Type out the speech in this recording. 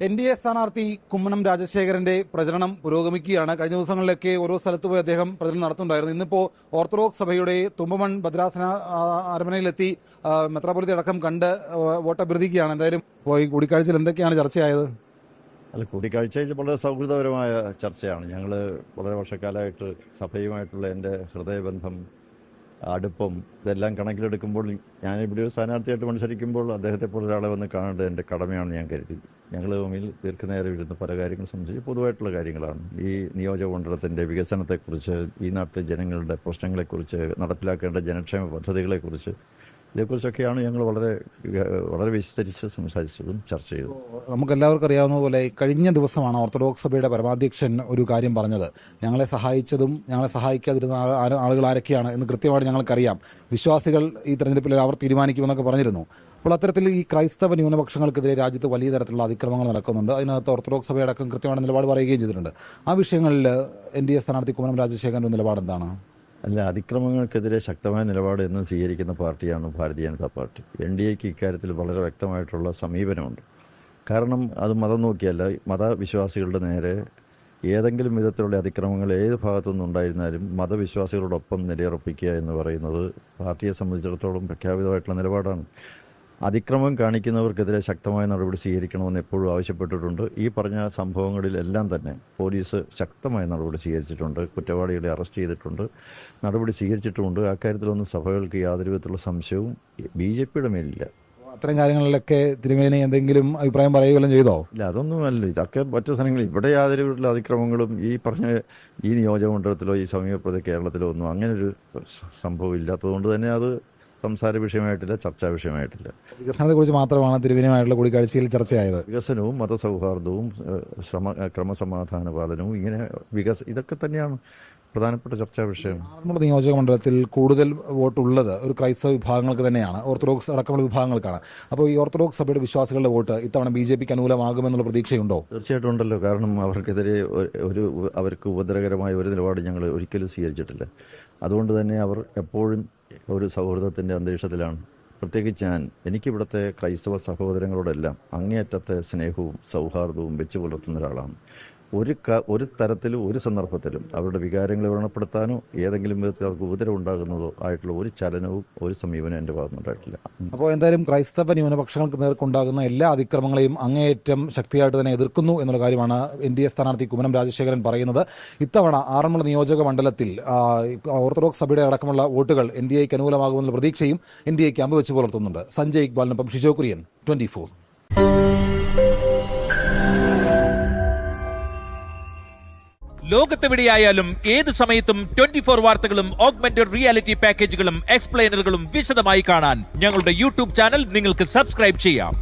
NDA സ്ഥാനാർത്ഥി കുമ്മനം രാജശേഖരന്റെ പ്രചരണം പുരോഗമിക്കുകയാണ്. കഴിഞ്ഞ ദിവസങ്ങളിലൊക്കെ ഓരോ സ്ഥലത്ത് പോയി അദ്ദേഹം പ്രചരണം നടത്തുന്നുണ്ടായിരുന്നു. ഇന്നിപ്പോൾ ഓർത്തഡോക്സ് സഭയുടെ തുമ്പമൺ ഭദ്രാസന അരമനയിലെത്തി മെത്രാപ്പൊലീത്ത അടക്കം കണ്ട് വോട്ടഭ്യർത്ഥിക്കുകയാണ്. എന്തായാലും ഈ കൂടിക്കാഴ്ചയിൽ എന്തൊക്കെയാണ് ചർച്ചയായത്? അല്ല, കൂടിക്കാഴ്ചയിൽ വളരെ സൗഹൃദപരമായ ചർച്ചയാണ്. ഞങ്ങൾ വളരെ വർഷക്കാലമായിട്ട് സഭയുമായിട്ടുള്ള എൻ്റെ ഹൃദയബന്ധം, അടുപ്പം ഇതെല്ലാം കണക്കിലെടുക്കുമ്പോൾ ഞാനിവിടെ ഒരു സ്ഥാനാർത്ഥിയായിട്ട് മത്സരിക്കുമ്പോൾ അദ്ദേഹത്തെ പോലെ ഒരാളെ വന്ന് കാണേണ്ടത് എൻ്റെ കടമയാണെന്ന് ഞാൻ കരുതി. ഞങ്ങൾ തമ്മിൽ ദീർഘനേരം ഇരുന്ന് പല കാര്യങ്ങൾ സംബന്ധിച്ച് പൊതുവായിട്ടുള്ള കാര്യങ്ങളാണ്. ഈ നിയോജകമണ്ഡലത്തിൻ്റെ വികസനത്തെക്കുറിച്ച്, ഈ നാട്ടിലെ ജനങ്ങളുടെ പ്രശ്നങ്ങളെക്കുറിച്ച്, നടപ്പിലാക്കേണ്ട ജനക്ഷേമ പദ്ധതികളെക്കുറിച്ച്, ഇതേക്കുറിച്ചൊക്കെയാണ് ഞങ്ങൾ വളരെ വിസ്തരിച്ച് സംസാരിച്ചതും ചർച്ച ചെയ്തതും. നമുക്കെല്ലാവർക്കും അറിയാവുന്ന പോലെ കഴിഞ്ഞ ദിവസമാണ് ഓർത്തഡോക്സ് സഭയുടെ പരമാധ്യക്ഷൻ ഒരു കാര്യം പറഞ്ഞത്. ഞങ്ങളെ സഹായിച്ചതും ഞങ്ങളെ സഹായിക്കാതിരുന്ന ആളുകൾ ആരൊക്കെയാണ് എന്ന് കൃത്യമായിട്ട് ഞങ്ങൾക്കറിയാം. വിശ്വാസികൾ ഈ തെരഞ്ഞെടുപ്പിൽ അവർ തീരുമാനിക്കുമെന്നൊക്കെ പറഞ്ഞിരുന്നു. അപ്പോൾ അത്തരത്തിൽ ഈ ക്രൈസ്തവ ന്യൂനപക്ഷങ്ങൾക്കെതിരെ രാജ്യത്ത് വലിയ തരത്തിലുള്ള അതിക്രമങ്ങൾ നടക്കുന്നുണ്ട്. അതിനകത്ത് ഓർത്തഡോക്സ് സഭയടക്കം കൃത്യമായ നിലപാട് പറയുകയും ചെയ്തിട്ടുണ്ട്. ആ വിഷയങ്ങളിൽ NDA സ്ഥാനാർത്ഥി കുമ്മനം രാജശേഖരന്റെ നിലപാട് എന്താണ്? അല്ല, അതിക്രമങ്ങൾക്കെതിരെ ശക്തമായ നിലപാട് എന്നും സ്വീകരിക്കുന്ന പാർട്ടിയാണ് ഭാരതീയ ജനതാ പാർട്ടി. NDAക്ക് ഇക്കാര്യത്തിൽ വളരെ വ്യക്തമായിട്ടുള്ള സമീപനമുണ്ട്. കാരണം അത് മതം നോക്കിയല്ല, മതവിശ്വാസികളുടെ നേരെ ഏതെങ്കിലും വിധത്തിലുള്ള അതിക്രമങ്ങൾ ഏത് ഭാഗത്തുനിന്നുണ്ടായിരുന്നാലും മതവിശ്വാസികളോടൊപ്പം നിലയുറപ്പിക്കുക എന്ന് പറയുന്നത് പാർട്ടിയെ സംബന്ധിച്ചിടത്തോളം പ്രഖ്യാപിതമായിട്ടുള്ള നിലപാടാണ്. അതിക്രമം കാണിക്കുന്നവർക്കെതിരെ ശക്തമായ നടപടി സ്വീകരിക്കണമെന്ന് എപ്പോഴും ആവശ്യപ്പെട്ടിട്ടുണ്ട്. ഈ പറഞ്ഞ സംഭവങ്ങളിലെല്ലാം തന്നെ പോലീസ് ശക്തമായ നടപടി സ്വീകരിച്ചിട്ടുണ്ട്. കുറ്റവാളികളെ അറസ്റ്റ് ചെയ്തിട്ടുണ്ട്, നടപടി സ്വീകരിച്ചിട്ടുമുണ്ട്. അക്കാര്യത്തിലൊന്നും സഭകൾക്ക് യാതൊരു വിധത്തിലുള്ള സംശയവും BJPയുടെ മേലില്ല. അത്തരം കാര്യങ്ങളിലൊക്കെ തിരുമേനി എന്തെങ്കിലും അഭിപ്രായം പറയുകയും ചെയ്തോ? ഇല്ല, അതൊന്നുമല്ല. ഇതൊക്കെ മറ്റു സ്ഥലങ്ങളിൽ ഇവിടെ യാതൊരു വിധത്തിലുള്ള അതിക്രമങ്ങളും ഈ പറഞ്ഞ ഈ നിയോജകമണ്ഡലത്തിലോ ഈ സമീപപ്രദേശ കേരളത്തിലോ ഒന്നും അങ്ങനൊരു സംഭവം ഇല്ലാത്തതുകൊണ്ട് തന്നെ അത് സംസാര വിഷയമായിട്ടില്ല, ചർച്ചാ വിഷയമായിട്ടില്ല. വികസനത്തെക്കുറിച്ച് മാത്രമാണ് തിരുമേനിയുമായിട്ടുള്ള കൂടിക്കാഴ്ചയിൽ ചർച്ചയായത്. വികസനവും മതസൗഹാർദ്ദവും ക്രമസമാധാന പാലനവും ഇതൊക്കെ തന്നെയാണ് പ്രധാനപ്പെട്ട ചർച്ചാ വിഷയം. ആറന്മുള നിയോജക മണ്ഡലത്തിൽ കൂടുതൽ വോട്ടുള്ളത് ഒരു ക്രൈസ്തവ വിഭാഗങ്ങൾക്ക് തന്നെയാണ്, ഓർത്തഡോക്സ് അടക്കമുള്ള വിഭാഗങ്ങൾക്കാണ്. അപ്പോൾ ഈ ഓർത്തഡോക്സ് സഭയുടെ വിശ്വാസികളുടെ വോട്ട് ഇത്തവണ BJPക്ക് അനുകൂലമാകുമെന്നുള്ള പ്രതീക്ഷയുണ്ടോ? തീർച്ചയായിട്ടും ഉണ്ടല്ലോ. കാരണം അവർക്കെതിരെ അവർക്ക് ഉപദ്രവകരമായ ഒരു നിലപാട് ഞങ്ങൾ ഒരിക്കലും സ്വീകരിച്ചിട്ടില്ല. അതുകൊണ്ട് തന്നെ അവർ എപ്പോഴും ഒരു സൗഹൃദത്തിൻ്റെ അന്തരീക്ഷത്തിലാണ്. പ്രത്യേകിച്ച് എനിക്കിവിടുത്തെ ക്രൈസ്തവ സഹോദരങ്ങളോടെല്ലാം അങ്ങേയറ്റത്തെ സ്നേഹവും സൗഹാർദ്ദവും വെച്ചു പുലർത്തുന്ന ഒരാളാണ്. ഒരു തരത്തിലും ഒരു സന്ദർഭത്തിലും അവരുടെ വികാരങ്ങളെ വ്രണപ്പെടുത്താനോ ഏതെങ്കിലും വിധത്തിൽ അവർക്ക് ഉപദ്രവം ഉണ്ടാകുന്നതോ ആയിട്ടുള്ള ഒരു ചലനവും ഒരു സമീപനം എൻ്റെ ഭാഗത്തുനിന്നുണ്ടായിട്ടില്ല. അപ്പോൾ എന്തായാലും ക്രൈസ്തവ ന്യൂനപക്ഷങ്ങൾക്ക് നേർക്കുണ്ടാകുന്ന എല്ലാ അതിക്രമങ്ങളെയും അങ്ങേയറ്റം ശക്തിയായിട്ട് തന്നെ എതിർക്കുന്നു എന്നുള്ള കാര്യമാണ് NDA സ്ഥാനാർത്ഥി കുമ്മനം രാജശേഖരൻ പറയുന്നത്. ഇത്തവണ ആറന്മുള നിയോജക മണ്ഡലത്തിൽ ഓർത്തഡോക്സ് സഭയുടെ അടക്കമുള്ള വോട്ടുകൾ NDAക്ക് അനുകൂലമാകുമെന്നുള്ള പ്രതീക്ഷയും NDAക്ക് അമ്പവെച്ച് പുലർത്തുന്നുണ്ട്. സഞ്ജയ് ഇക്ബാലിനൊപ്പം ഷിജോ കുര്യൻ, 24. ലോകത്തെവിടെയായാലും ഏത് സമയത്തും 24 വാർത്തകളും ഓഗ്മെന്റഡ് റിയാലിറ്റി പാക്കേജുകളും എക്സ്പ്ലെയിനറുകളും വിശദമായി കാണാൻ ഞങ്ങളുടെ YouTube ചാനൽ നിങ്ങൾക്ക് സബ്സ്ക്രൈബ് ചെയ്യാം.